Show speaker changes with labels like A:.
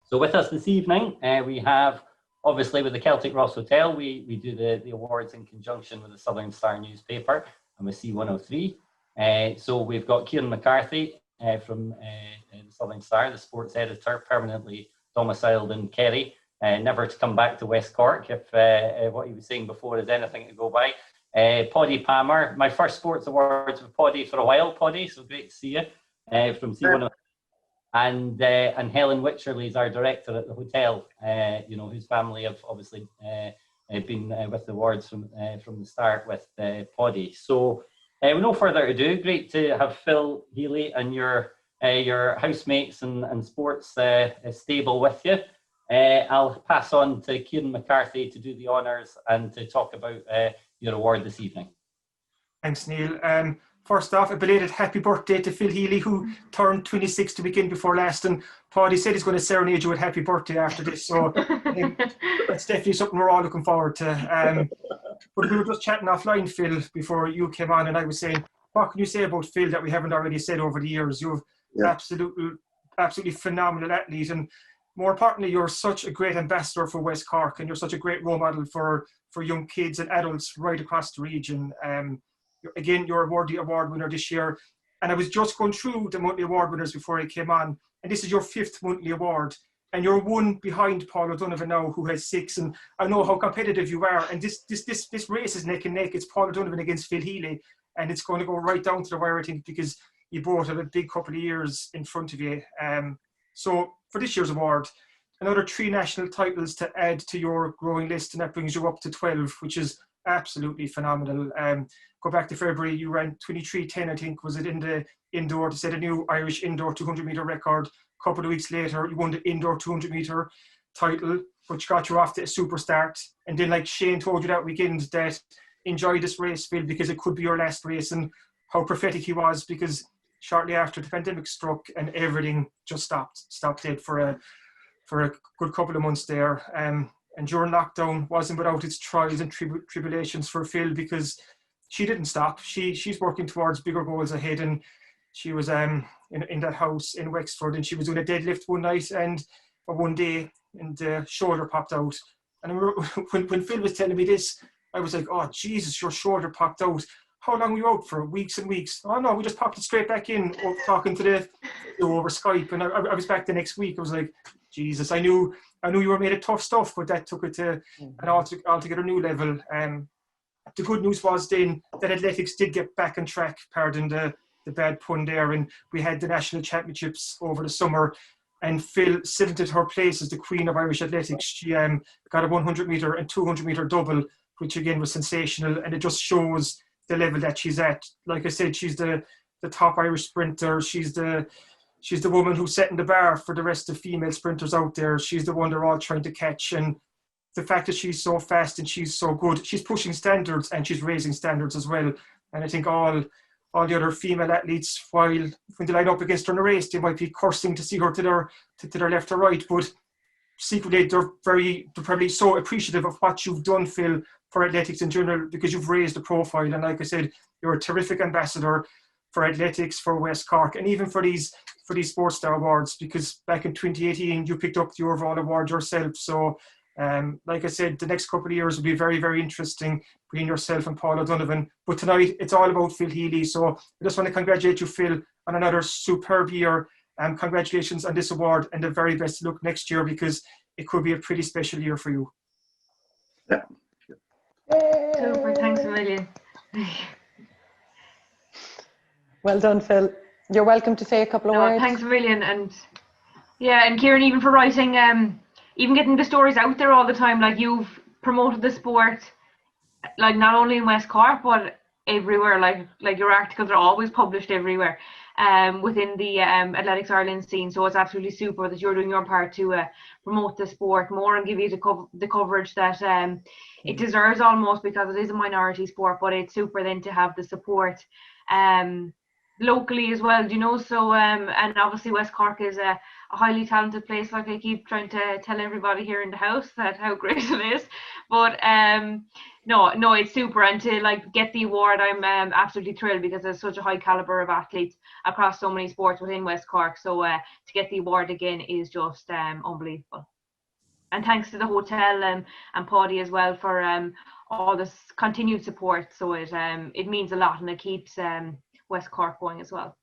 A: So with us this evening, we have, obviously with the Celtic Ross Hotel, we do the awards in conjunction with the Southern Star newspaper and with C103. So we've got Kieran McCarthy from the Southern Star, the sports editor, permanently domiciled in Kerry, never to come back to West Cork if what he was saying before is anything to go by. Paudie Palmer, my first sports awards with Paudie for a while, Paudie, so great to see you from C103. And Helen Wycherley is our director at the hotel, whose family have obviously been with the awards from the start with Paudie. So with no further ado, great to have Phil Healy and your housemates and sports stable with you. I'll pass on to Kieran McCarthy to do the honours and to talk about your award this evening.
B: Thanks, Neil. First off, a belated happy birthday to Phil Healy, who turned 26 the weekend before last, and Paudie said he's going to serenade you with happy birthday after this, so that's definitely something we're all looking forward to. But we were just chatting offline, Phil, before you came on, and I was saying, what can you say about Phil that we haven't already said over the years? You've absolutely phenomenal athlete, and more importantly, you're such a great ambassador for West Cork, and you're such a great role model for young kids and adults right across the region. Again, you're a worthy award winner this year. And I was just going through the monthly award winners before I came on. And this is your 5th monthly award. And you're one behind Paul O'Donovan now, who has 6. And I know how competitive you are. And this race is neck and neck. It's Paul O'Donovan against Phil Healy. And it's going to go right down to the wire, I think, because you both have a big couple of years in front of you. So for this year's award, another 3 national titles to add to your growing list. And that brings you up to 12, which is absolutely phenomenal. Go back to February, you ran 23:10, I think, was it, in the indoor, to set a new Irish indoor 200-metre record. A couple of weeks later, you won the indoor 200-metre title, which got you off to a super start. And then, like Shane told you that weekend, that enjoy this race, Phil, because it could be your last race. And how prophetic he was, because shortly after the pandemic struck and everything just stopped dead for a good couple of months there. And during lockdown wasn't without its trials and tribulations for Phil, because she didn't stop. She's working towards bigger goals ahead, and she was in that house in Wexford, and she was doing a deadlift one day, and the shoulder popped out. And I remember when Phil was telling me this, I was like, oh Jesus, your shoulder popped out. How long were you out for? Weeks and weeks? Oh no, we just popped it straight back in, talking to the over Skype, and I was back the next week. I was like, Jesus, I knew you were made of tough stuff, but that took it to an altogether new level. The good news was then that athletics did get back on track, pardon the bad pun there, and we had the national championships over the summer, and Phil cemented her place as the queen of Irish athletics. She got a 100-metre and 200-metre double, which again was sensational, and it just shows the level that she's at. Like I said, she's the top Irish sprinter. She's the woman who's setting the bar for the rest of female sprinters out there. She's the one they're all trying to catch, and the fact that she's so fast and she's so good, she's pushing standards and she's raising standards as well. And I think all the other female athletes, when they line up against her in a race, they might be cursing to see her to their left or right, but secretly they're probably so appreciative of what you've done, Phil, for athletics in general, because you've raised the profile. And like I said, you're a terrific ambassador for athletics, for West Cork, and even for these Sports Star Awards, because back in 2018 you picked up the overall award yourself. So like I said, the next couple of years will be very, very interesting between yourself and Paul O'Donovan. But tonight, it's all about Phil Healy. So I just want to congratulate you, Phil, on another superb year. Congratulations on this award, and the very best luck next year, because it could be a pretty special year for you.
C: Yeah.
D: Super, thanks a million.
E: Well done, Phil. You're welcome to say a couple of words.
D: Thanks a million. And Kieran, even for writing, even getting the stories out there all the time, like you've promoted the sport, like not only in West Cork but everywhere. Like your articles are always published everywhere, within the Athletics Ireland scene. So it's absolutely super that you're doing your part to promote the sport more and give you the coverage that it deserves, almost, because it is a minority sport. But it's super then to have the support locally as well, you know. So and obviously West Cork is a highly talented place, like I keep trying to tell everybody here in the house that how great it is. But no, it's super, and to like get the award, I'm absolutely thrilled, because there's such a high caliber of athletes across so many sports within West Cork. So to get the award again is just unbelievable. And thanks to the hotel and Paudie as well for all this continued support. So it means a lot, and it keeps West Cork going as well.